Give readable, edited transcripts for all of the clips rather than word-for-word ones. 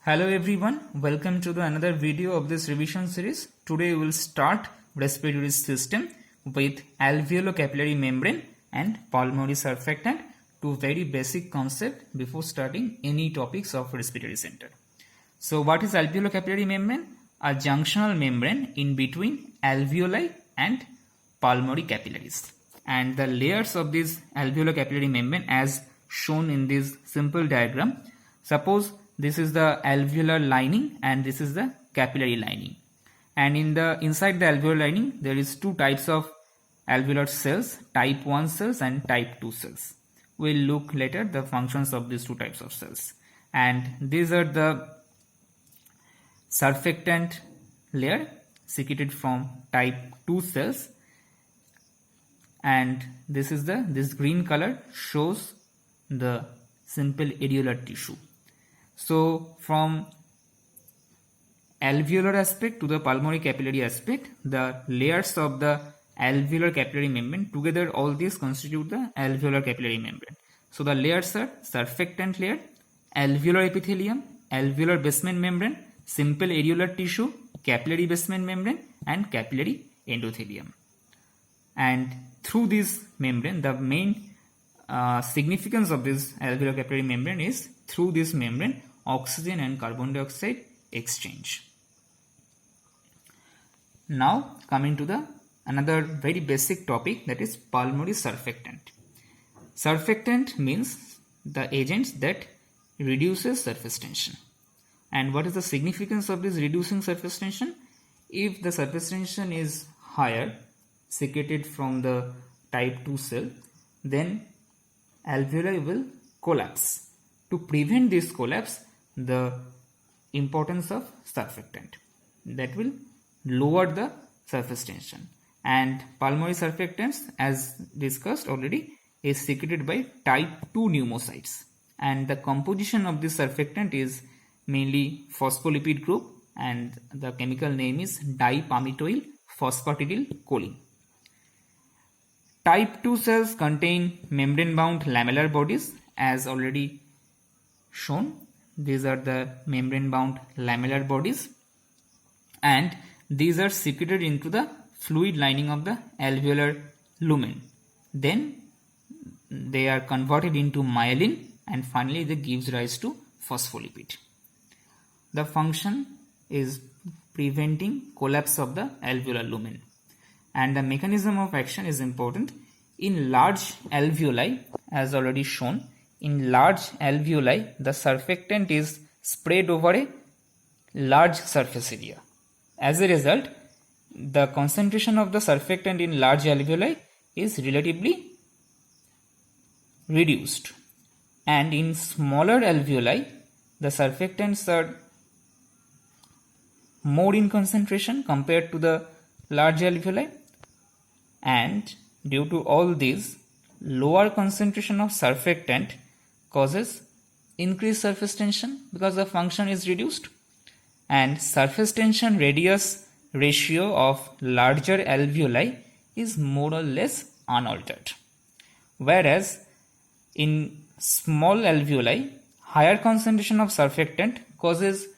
Hello everyone, welcome to another video of this revision series. Today we will start respiratory system with alveolo-capillary membrane and pulmonary surfactant, two very basic concepts before starting any topics of respiratory center. So what is alveolo-capillary membrane? A junctional membrane in between alveoli and pulmonary capillaries. And the layers of this alveolo-capillary membrane as shown in this simple diagram. Suppose this is the alveolar lining and this is the capillary lining, and inside the alveolar lining there is two types of alveolar cells, type 1 cells and type 2 cells. We'll look later the functions of these two types of cells. And these are the surfactant layer secreted from type 2 cells, and this green color shows the simple areolar tissue. So from alveolar aspect to the pulmonary capillary aspect, the layers of the alveolar capillary membrane together, all these constitute the alveolar capillary membrane. So the layers are surfactant layer, alveolar epithelium, alveolar basement membrane, simple areolar tissue, capillary basement membrane and capillary endothelium. And through this membrane, the main significance of this alveolar capillary membrane is through this membrane oxygen and carbon dioxide exchange. Now coming to the another very basic topic, that is pulmonary surfactant. Surfactant means the agents that reduces surface tension. And what is the significance of this reducing surface tension? If the surface tension is higher secreted from the type 2 cell, then alveoli will collapse. To prevent this collapse, the importance of surfactant that will lower the surface tension. And pulmonary surfactants, as discussed already, is secreted by type 2 pneumocytes, and the composition of this surfactant is mainly phospholipid group, and the chemical name is dipalmitoyl phosphatidylcholine. Type 2 cells contain membrane bound lamellar bodies, as already shown. These are the membrane bound lamellar bodies, and these are secreted into the fluid lining of the alveolar lumen. Then they are converted into myelin, and finally they gives rise to phospholipid. The function is preventing collapse of the alveolar lumen, and the mechanism of action is important. In large alveoli, as already shown, in large alveoli, the surfactant is spread over a large surface area. As a result, the concentration of the surfactant in large alveoli is relatively reduced. And in smaller alveoli, the surfactants are more in concentration compared to the large alveoli. And due to all these, lower concentration of surfactant causes increased surface tension because the function is reduced, and surface tension radius ratio of larger alveoli is more or less unaltered. Whereas in small alveoli, higher concentration of surfactant causes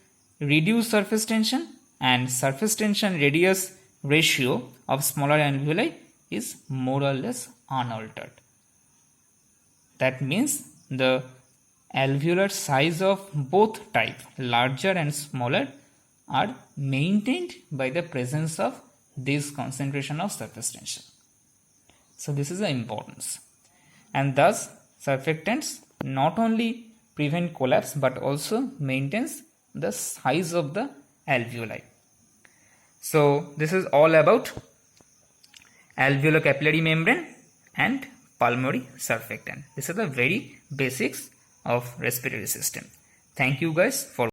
reduced surface tension, and surface tension radius ratio of smaller alveoli is more or less unaltered. That means the alveolar size of both type, larger and smaller, are maintained by the presence of this concentration of surface tension. So this is the importance. And thus surfactants not only prevent collapse but also maintains the size of the alveoli. So this is all about alveolar capillary membrane and pulmonary surfactant. These are the very basics of respiratory system. Thank you guys for